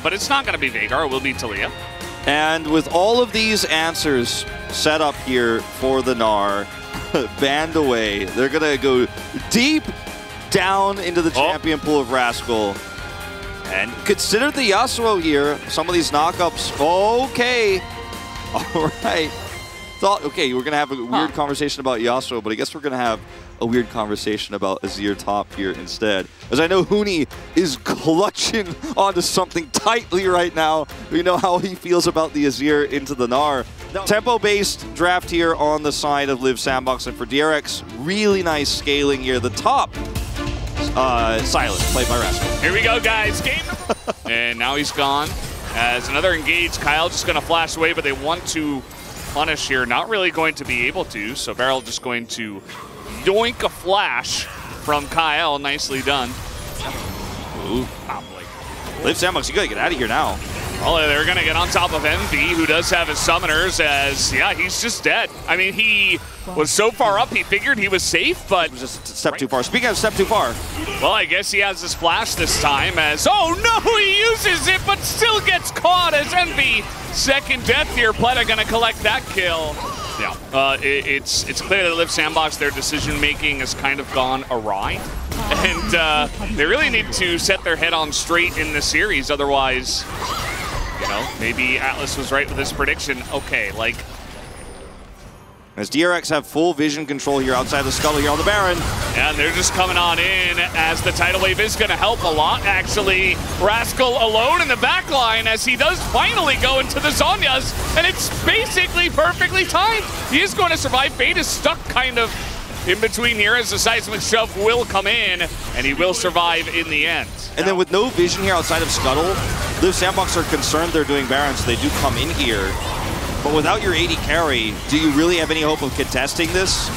But it's not going to be Veigar. It will be Talia. And with all of these answers set up here for the Gnar, banned away, they're going to go deep down into the champion pool of Rascal. And consider the Yasuo here. Some of these knockups. Okay. All right. Thought, okay, we're going to have a weird conversation about Yasuo, but I guess we're going to have a weird conversation about Azir top here instead. As I know Huni is clutching onto something tightly right now. We know how he feels about the Azir into the Gnar. Tempo-based draft here on the side of Live Sandbox, and for DRX, really nice scaling here. The top, Silent, played by Rascal. Here we go, guys. Game and now he's gone. As another engage, Kyle just going to flash away, but they want to punish here. Not really going to be able to, so Barrel just going to yoink a flash from Kyle. Nicely done. Ooh, Live Sandbox, you gotta get out of here now. Well, they're gonna get on top of Envy, who does have his summoners, as, yeah, he's just dead. I mean, he was so far up, he figured he was safe, but... It was just a step too far. Speaking of step too far. Well, I guess he has his flash this time, as, oh no, he uses it, but still gets caught as Envy. Second death here, Pleta gonna collect that kill. Yeah, it's clear that Live Sandbox, their decision-making has kind of gone awry. And they really need to set their head on straight in the series, otherwise, you know, maybe Atlas was right with his prediction. Okay, like... As DRX have full vision control here outside the scuttle here on the Baron. And they're just coming on in as the tidal wave is going to help a lot, actually. Rascal alone in the back line as he does finally go into the Zhonya's, and it's basically perfectly timed. He is going to survive. Fate is stuck kind of in between here as the seismic shove will come in, and he will survive in the end. And then with no vision here outside of scuttle, Live Sandbox are concerned they're doing Baron, so they do come in here. But without your 80 carry, do you really have any hope of contesting this?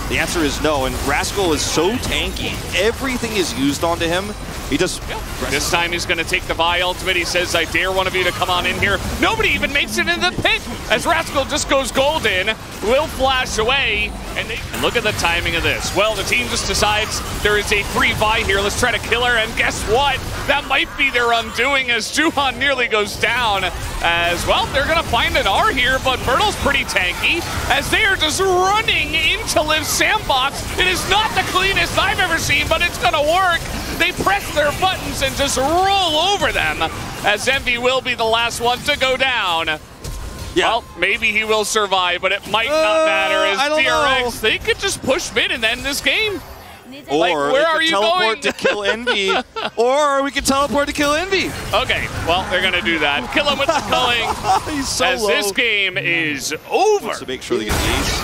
The answer is no, and Rascal is so tanky. Everything is used onto him. He just... This time he's going to take the Vi ultimate. He says, I dare one of you to come on in here. Nobody even makes it in the pit as Rascal just goes golden, will flash away, and look at the timing of this. Well, the team just decides there is a free Vi here. Let's try to kill her, and guess what? That might be their undoing as Juhan nearly goes down. As, well, they're going to find an R here, but Bertle's pretty tanky as they are just running into Live Sandbox. It is not the cleanest I've ever seen, but it's going to work. They press their buttons and just roll over them as Envy will be the last one to go down. Yeah. Well, maybe he will survive, but it might not matter as DRX, they could just push mid and end this game. Or like, where are you teleport to kill Envy, or we can teleport to kill Envy. Okay, well, they're going to do that. Kill him with the culling. He's so as low. This game is over. To make sure they get the ace.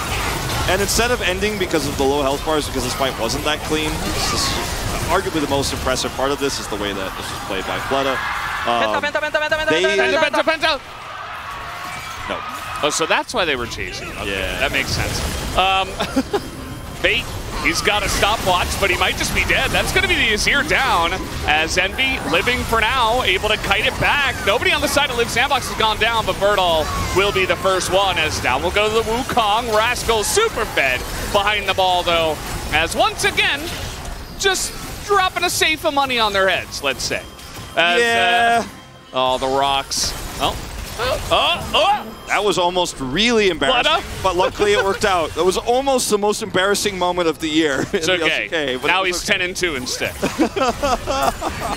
And instead of ending because of the low health bars, because this fight wasn't that clean, arguably the most impressive part of this is the way that this was played by Pleta. Penta. No. Oh, so that's why they were chasing. Okay, yeah. That makes sense. Fate, he's got a stopwatch, but he might just be dead. That's going to be the Azir down as Envy living for now, able to kite it back. Nobody on the side of Live Sandbox has gone down, but Bertle will be the first one as down will go to the Wukong. Rascal super fed behind the ball, though, as once again, just dropping a safe of money on their heads, let's say. As, oh, the rocks. That was almost really embarrassing, but luckily it worked out. That was almost the most embarrassing moment of the year. It's okay. LCK, but now he's 10-2 instead.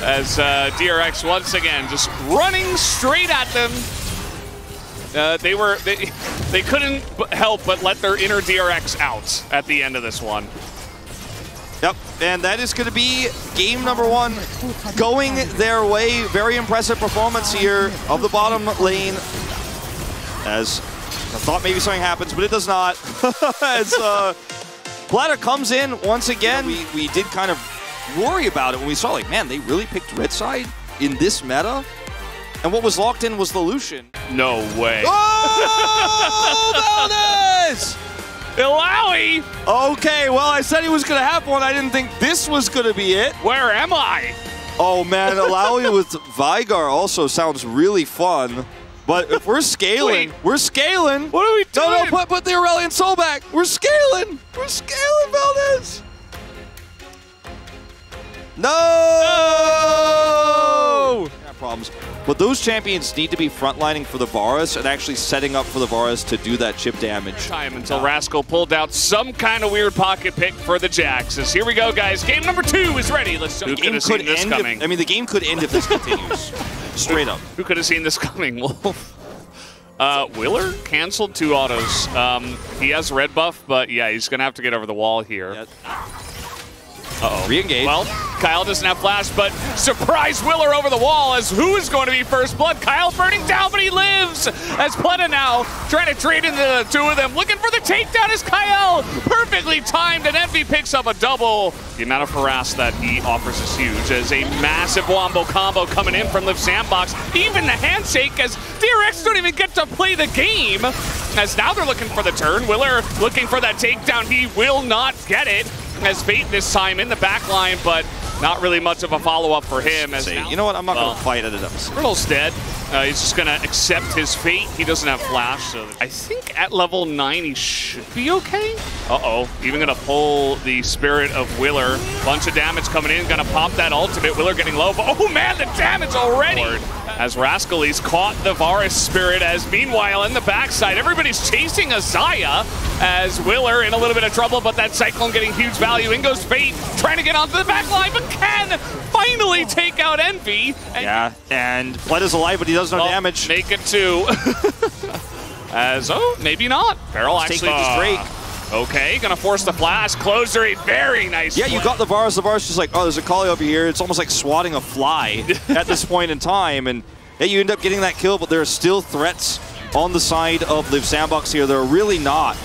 As DRX once again just running straight at them. They couldn't help but let their inner DRX out at the end of this one. Yep, and that is going to be game number one going their way. Very impressive performance here of the bottom lane. As I thought maybe something happens, but it does not. As Pleta comes in once again. We did kind of worry about it when we saw, like, man, they really picked red side in this meta? And what was locked in was the Lucian. No way. Oh, Valdez! Illaoi! Okay, well, I said he was going to have one. I didn't think this was going to be it. Where am I? Oh, man, Illaoi with Veigar also sounds really fun. But if we're scaling, we're scaling. What are we doing? No, put the Aurelion Soul back. We're scaling. We're scaling, Valdez. No! problems. But those champions need to be frontlining for the Varus and actually setting up for the Varus to do that chip damage. Time until Rascal pulled out some kind of weird pocket pick for the Jaxes. Here we go, guys. Game number 2 is ready. Let's the game could end coming. I mean, the game could end if this continues. Straight up. Who could have seen this coming, Wolf? Willer canceled 2 autos. He has red buff, but yeah, he's going to have to get over the wall here. Yep. Uh-oh. Re-engage. Well, Kyle doesn't have flash, but surprise Willer over the wall as who is going to be first blood? Kyle burning down, but he lives as Pleta now trying to trade into the 2 of them. Looking for the takedown is Kyle. Perfectly timed, and Envy picks up a double. The amount of harass that he offers is huge as a massive wombo combo coming in from Liv Sandbox. Even the handshake as DRX don't even get to play the game. As now they're looking for the turn. Willer looking for that takedown. He will not get it. As Fate this time in the back line, but not really much of a follow-up for him. As now, you know what? I'm not going to fight at it. Riddle's dead. He's just going to accept his fate. He doesn't have flash, so I think at level 9 he should be okay. Uh-oh. Even going to pull the Spirit of Willer. Bunch of damage coming in. Going to pop that ultimate. Willer getting low. But oh, man, the damage already. As Rascal, he's caught the Varus Spirit. As meanwhile, in the backside, everybody's chasing a Xayah. As Willer in a little bit of trouble, but that Cyclone getting huge value. In goes Fate, trying to get onto the back line, but can finally take out Envy. Yeah, and Pleta's alive, but he does no damage. Make it 2. As, oh, maybe not. Barrel actually. Drake. Okay, gonna force the flash. Closer, a very nice Yeah, you got the Varus. The Varus just like, oh, there's a Kali over here. It's almost like swatting a fly at this point in time. And yeah, you end up getting that kill, but there are still threats on the side of Liv Sandbox here. They're really not.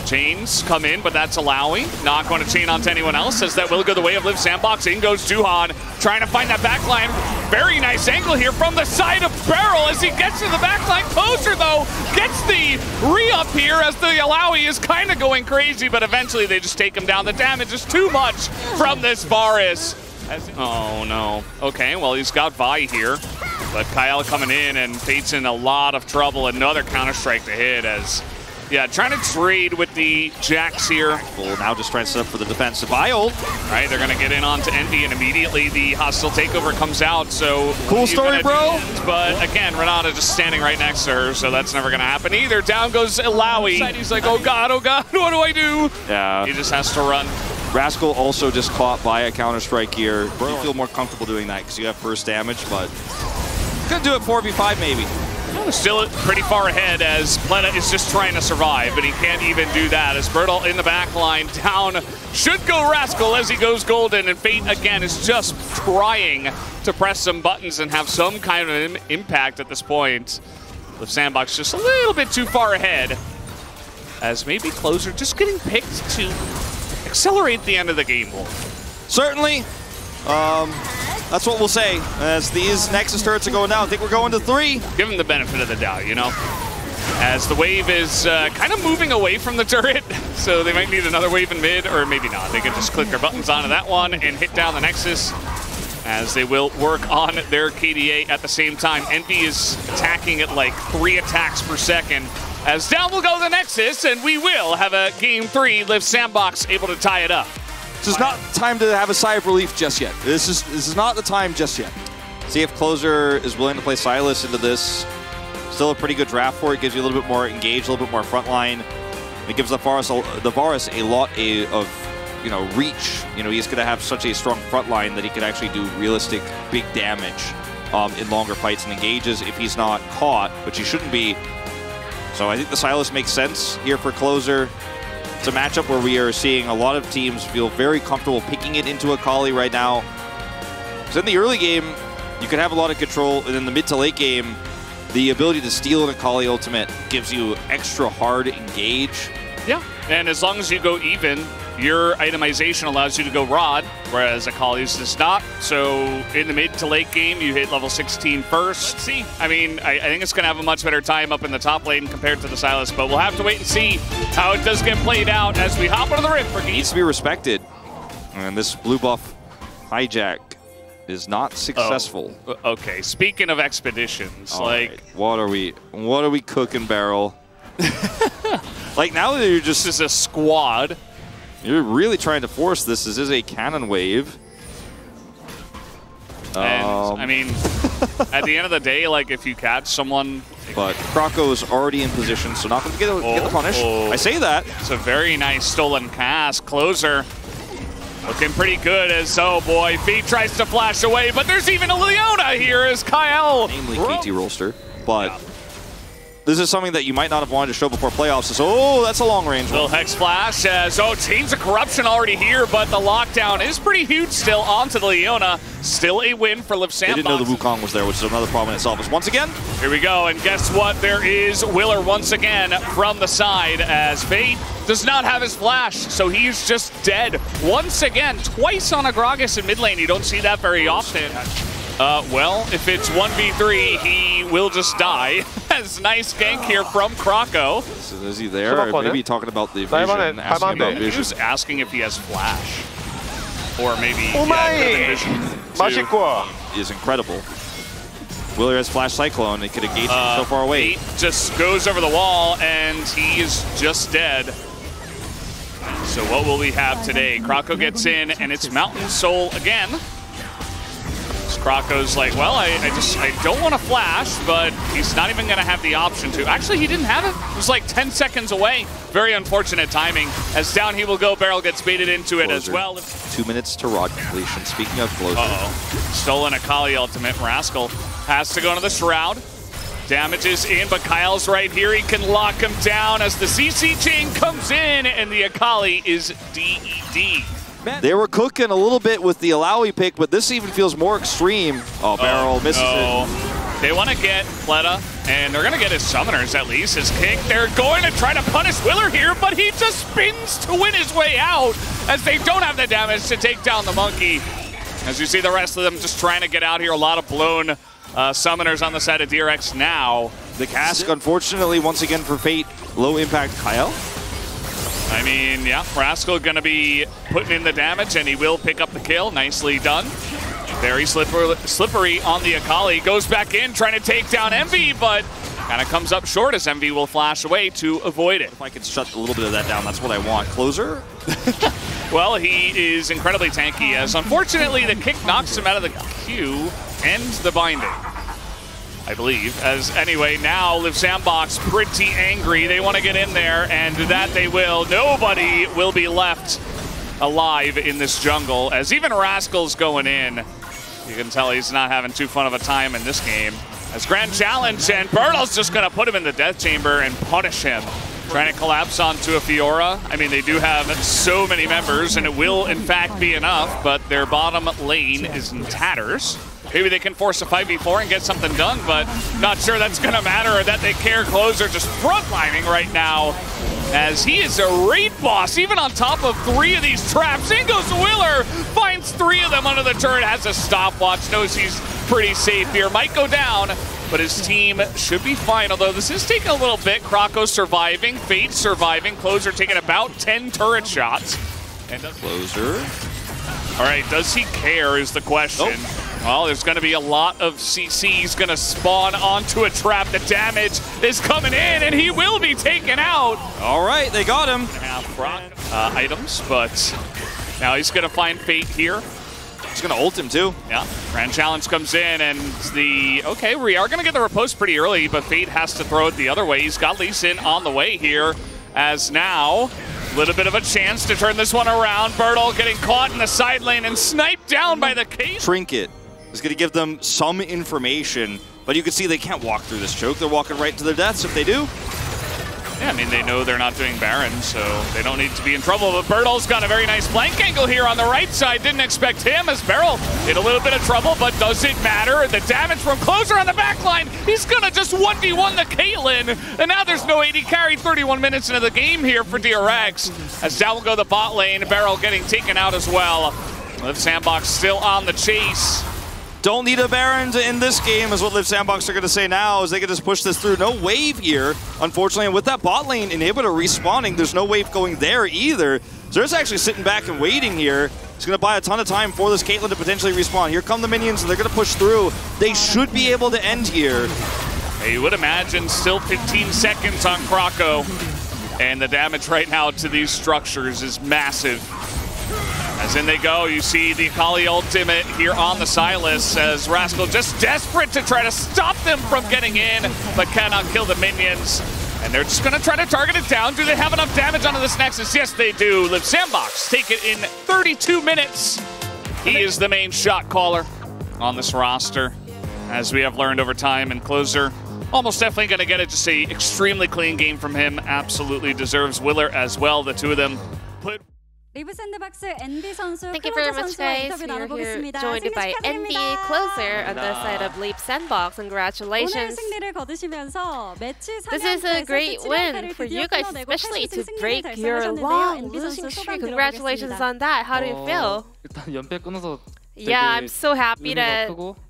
Chains come in, but that's allowing. Not going to chain onto anyone else, as that will go the way of Liv Sandbox. In goes Duhan, trying to find that backline. Very nice angle here from the side of Barrel as he gets to the backline. Closer, though, gets the re-up here as the Alawi is kind of going crazy, but eventually they just take him down. The damage is too much from this Varus. Oh, no. Okay, well, he's got Vi here, but Kyle coming in, and Fate's in a lot of trouble. Another Counter-Strike to hit as... Yeah, trying to trade with the Jax here. Well, now just trying to set up for the defensive ult. Right, they're going to get in onto Envy, and immediately the hostile takeover comes out. So cool story, bro. But again, Renata just standing right next to her, so that's never going to happen either. Down goes Ilawi. He's like, oh god, what do I do? Yeah. He just has to run. Rascal also just caught by a Counter-Strike here. You feel more comfortable doing that because you have first damage, but could do it 4v5 maybe. Still pretty far ahead as Pleta is just trying to survive, but he can't even do that as Bertle in the back line down. Should go Rascal as he goes golden, and Fate again is just trying to press some buttons and have some kind of impact at this point. Liv Sandbox just a little bit too far ahead as maybe Closer just getting picked to accelerate the end of the game. Certainly. That's what we'll say as these Nexus turrets are going down. I think we're going to 3. Give them the benefit of the doubt, you know? As the wave is kind of moving away from the turret, so they might need another wave in mid, or maybe not. They can just click their buttons onto that one and hit down the Nexus, as they will work on their KDA at the same time. Envy is attacking at like 3 attacks per second. As down will go the Nexus, and we will have a Game 3. Liv Sandbox able to tie it up. This is not time to have a sigh of relief just yet. This is not the time just yet. See if Closer is willing to play Silas into this. Still a pretty good draft for it. Gives you a little bit more engage, a little bit more frontline. It gives the Varus a lot of reach. You know, he's going to have such a strong frontline that he can actually do realistic big damage in longer fights and engages if he's not caught, which he shouldn't be. So I think the Silas makes sense here for Closer. It's a matchup where we are seeing a lot of teams feel very comfortable picking it into a Kali right now. Because in the early game, you can have a lot of control, and in the mid to late game, the ability to steal in a Kali ultimate gives you extra hard engage. Yeah, and as long as you go even, your itemization allows you to go Rod, whereas Akali's does not. So in the mid to late game, you hit level 16 first. Let's see. I mean, I think it's going to have a much better time up in the top lane compared to the Silas, but we'll have to wait and see how it does get played out as we hop into the Rift. It needs to be respected. And this blue buff hijack is not successful. Oh, okay, speaking of expeditions, right. What are we cooking, Barrel? Like now that you're just as a squad. You're really trying to force this. This is a cannon wave. And, I mean, At the end of the day, like, if you catch someone... But Krako's already in position, so not going to get the punish. I say that. It's a very nice stolen cast. Closer looking pretty good as, oh boy, Fate tries to flash away, but there's even a Leona here as Kyle. Namely KT Rolster, but... This is something that you might not have wanted to show before playoffs. Oh, that's a long range one. Little Hex Flash as, Chains of Corruption already here, but the lockdown is pretty huge still onto the Leona. Still a win for Liv Sandbox. They didn't know the Wukong was there, which is another problem in itself. Once again. Here we go, and guess what? There is Willer once again from the side as Fate does not have his flash, so he's just dead. Once again, twice on a Gragas in mid lane. You don't see that very often. Well, if it's 1v3, he will just die. As nice gank here from Krako. Is he there? Or maybe talking about the vision, asking about vision. He was asking if he has flash. Or maybe vision is incredible. Willer has flash Cyclone. It could engage him so far away. He just goes over the wall, and he is just dead. So what will we have today? Krako gets in, and it's Mountain Soul again. Krako's like, well, I don't want to flash, but he's not even going to have the option to. Actually, he didn't have it. It was like 10 seconds away. Very unfortunate timing. As down he will go, Beryl gets baited into it as well. 2 minutes to rod completion. Speaking of closer. Stolen Akali ultimate. Rascal has to go into the Shroud. Damage is in, but Kyle's right here. He can lock him down as the CC chain comes in, and the Akali is DED. They were cooking a little bit with the Alawi pick, but this even feels more extreme. Oh, Beryl misses it. They want to get Fleta, and they're going to get his summoners at least. His kick, they're going to try to punish Willer here, but he just spins to win his way out as they don't have the damage to take down the monkey. As you see the rest of them just trying to get out here. A lot of blown summoners on the side of DRX now. The cask, unfortunately, once again for Fate, low impact Kyle. I mean, yeah, Rascal going to be putting in the damage, and he will pick up the kill. Nicely done. Very slippery on the Akali. Goes back in, trying to take down Envy, but kind of comes up short as Envy will flash away to avoid it. If I could shut a little bit of that down, that's what I want. Closer? Well, he is incredibly tanky, as unfortunately the kick knocks him out of the queue and the binding, I believe. As anyway, now Liv Sandbox pretty angry. They want to get in there, and that they will. Nobody will be left alive in this jungle, as even Rascal's going in. You can tell he's not having too fun of a time in this game. As Grand Challenge, and Bertle's just going to put him in the death chamber and punish him. Trying to collapse onto a Fiora. I mean, they do have so many members, and it will, in fact, be enough, but their bottom lane is in tatters. Maybe they can force a 5v4 and get something done, but not sure that's going to matter or that they care. Closer just frontlining right now, as he is a raid boss, even on top of 3 of these traps. In goes Willer, finds 3 of them under the turret, has a stopwatch, knows he's pretty safe here. Might go down, but his team should be fine, although this is taking a little bit. Krako surviving, Fate surviving, Closer taking about 10 turret shots. And Closer. All right, does he care is the question. Nope. Well, there's going to be a lot of CCs going to spawn onto a trap. The damage is coming in, and he will be taken out. All right, they got him. Items, but now he's going to find Fate here. He's going to ult him, too. Yeah, Grand Challenge comes in, and okay, we are going to get the riposte pretty early, but Fate has to throw it the other way. He's got Lee Sin on the way here, as now a little bit of a chance to turn this one around. Bertle getting caught in the side lane and sniped down by the case. Trinket is going to give them some information, but you can see they can't walk through this choke. They're walking right to their deaths if they do. Yeah, I mean, they know they're not doing Baron, so they don't need to be in trouble. But Bertle's got a very nice flank angle here on the right side. Didn't expect him as Beryl in a little bit of trouble, but does it matter? The damage from Closer on the back line. He's going to just 1v1 the Caitlyn. And now there's no AD carry 31 minutes into the game here for DRX. As down will go the bot lane. Beryl getting taken out as well. Liv Sandbox still on the chase. Don't need a Baron in this game is what Liv Sandbox are going to say now, as they can just push this through. No wave here, unfortunately. And with that bot lane inhibitor respawning, there's no wave going there either. So they're just actually sitting back and waiting here. It's going to buy a ton of time for this Caitlyn to potentially respawn. Here come the minions, and they're going to push through. They should be able to end here. You would imagine still 15 seconds on Krako. And the damage right now to these structures is massive. As in they go, you see the Akali ultimate here on the Sylas as Rascal just desperate to try to stop them from getting in, but cannot kill the minions. And they're just going to try to target it down. Do they have enough damage onto this Nexus? Yes, they do. Live Sandbox take it in 32 minutes. He is the main shot caller on this roster, as we have learned over time. And Closer almost definitely going to get it. Just a extremely clean game from him. Absolutely deserves Willer as well. The two of them put... Thank you very much, guys. We are here joined by Envy Closer on the side of Leap Sandbox. Congratulations. This is a great win for you guys, especially to break your long losing streak. Congratulations on that. How do you feel? Yeah, I'm so happy that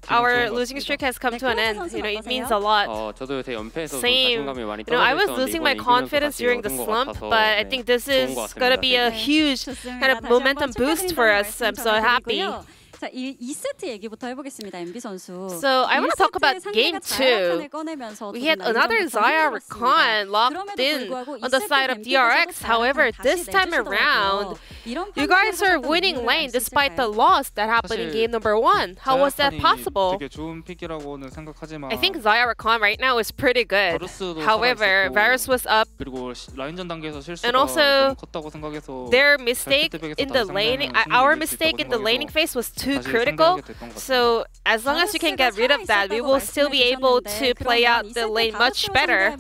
our losing streak has come to an end. You know, it means a lot. Same. You know, I was losing my confidence during the slump, but I think this is going to be a huge kind of momentum boost for us. I'm so happy. So I want to talk about game 2. We had another Xayah Rakan locked in on the side of DRX. However, this time around, you guys are winning lane despite the loss that happened in game number 1. How was that possible? I think Xayah Rakan right now is pretty good. However, Varus was up. And also, their mistake in the laning, our mistake in the laning phase was too critical. So as long as you can get rid of that, we will still be able to play out the lane much better.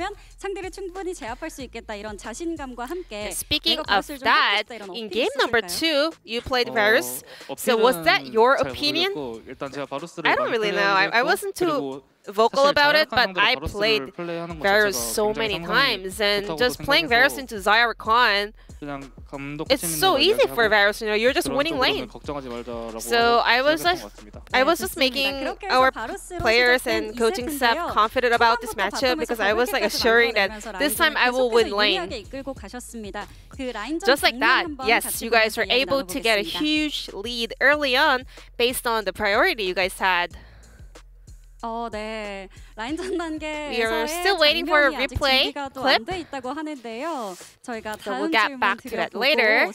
Speaking of that, in game number 2, you played Varus. So was that your opinion? I don't really know. I wasn't too vocal about it, but I played Varus so many times, and just playing Varus into Xayah Rakan, it's so easy for Varus. You know, you're just winning lane. So I was just making our players and coaching staff confident about this matchup, because I was like assuring that this time I will win lane. Just like that, yes, you guys were able to get a huge lead early on based on the priority you guys had. We are still waiting for a replay clip, so we'll get back to that later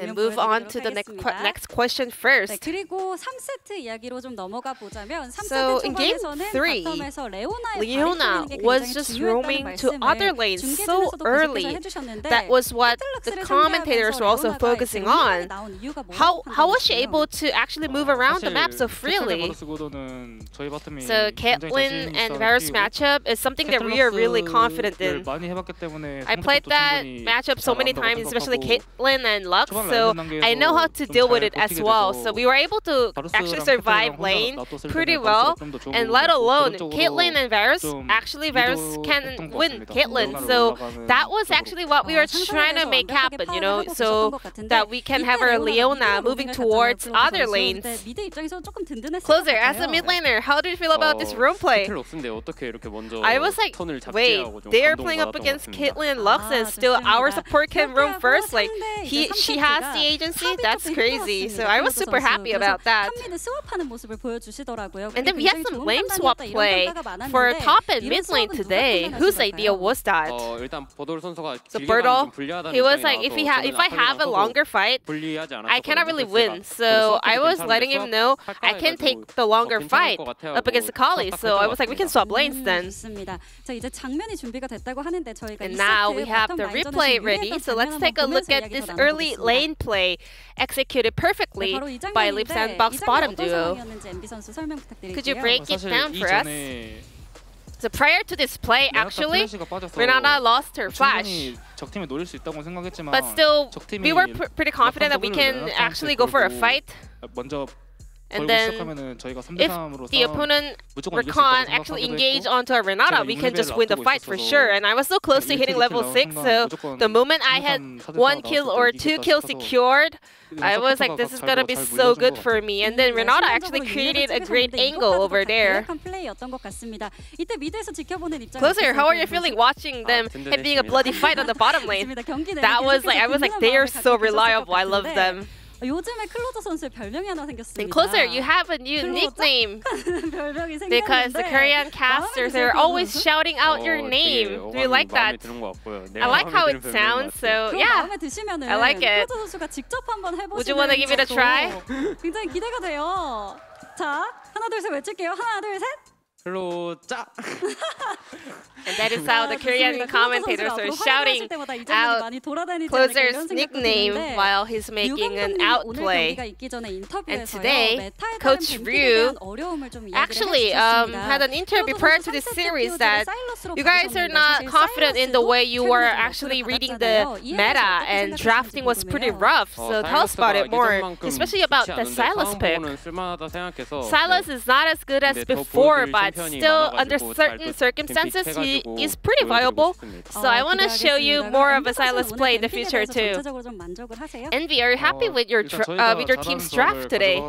and move on to the next question first. So in game 3, Leona was just roaming to other lanes so early. That was what the commentators were also focusing on. How was she able to actually move around the map so freely? So Caitlyn and Varus matchup is something that we are really confident in. I played that matchup so many times, especially Caitlyn and Lux, so I know how to deal with it as well. So we were able to actually survive lane pretty well, and let alone Caitlyn and Varus. Actually, Varus can win Caitlyn, so that was actually what we were trying to make happen, you know, so that we can have our Leona moving towards other lanes. Closer, as a mid laner, how do you feel about this roam play? I was like, wait, they're playing up against Caitlyn and Lux, and still our support can roam first? Like, she has the agency? That's crazy. So I was super happy about that. And then we had some lane swap play for top and mid lane today. Whose idea was that? So Birdle, he was like, if I have a longer fight, I cannot really win. So I was letting him know I can take the longer fight up against Akali. So I was like, we can swap lanes then. And now we have the replay ready. So let's take a look at this early lane play executed perfectly by Leap Sandbox bottom duo. Could you break it down for us? So prior to this play, actually, Renata lost her flash. But still, we were pretty confident that we can actually go for a fight. And then, if the opponent Rakan actually engage onto a Renata, we can just win the fight for sure. And I was so close to hitting level 6, so the moment I had 1 kill or 2 kills secured, I was like, this is gonna be so good for me. And then Renata actually created a great angle over there. Closer, how are you feeling watching them having a bloody fight on the bottom lane? That was like, I was like, they are so reliable. I love them. 요즘에 클로저 선수의 별명이 하나 생겼습니다. And Closer, you have a new nickname 별명이 because the Korean casters are always shouting out your name. Do you like that? I like how it sounds. So yeah, I like it. 클로저 선수가 직접 한번 해보시는 Would you want to give it a try? 굉장히 기대가 돼요. 자, 하나 둘 셋 외칠게요. 하나 둘 셋. 클로짜. And that is how the Korean commentators are shouting out Closer's nickname while he's making an outplay. And today, Coach Ryu actually had an interview prior to this series that you guys are not confident in the way you were actually reading the meta, and drafting was pretty rough. So tell us about it more, especially about the Silas pick. Silas is not as good as before, but still under certain circumstances he is pretty viable. So I want to show you more of a Silas play in the future too. Envy, are you happy with your team's draft today?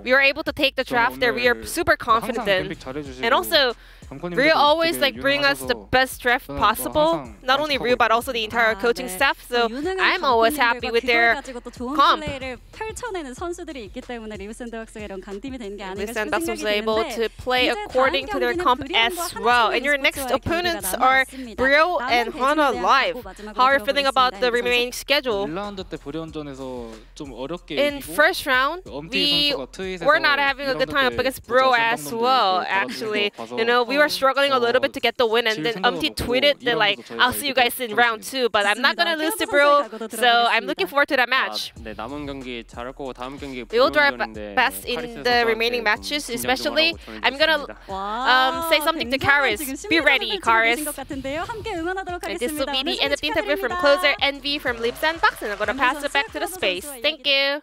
We were able to take the draft that we are super confident in. And also, Ryu always bring us the best draft possible. Not only Ryu but also the entire coaching staff. So I'm always happy with their comp. Liu Sandbox was able to play according to their comp as well. And your next opponents are Brio and Hana Live. How are you feeling about the remaining schedule? In first round, we were not having a good time against Brio as well, actually. You know, we were struggling a little bit to get the win, and then tweeted that I'll see you guys in round 2, but I'm not gonna lose to Brio, so I'm looking forward to that match. We will do our best in the remaining matches, especially I'm gonna say something to Karis. Be ready, Karis. And this will be the end of the interview from Closer, Envy from Liu Sandbox, and I'm gonna pass it back to the space. Thank you.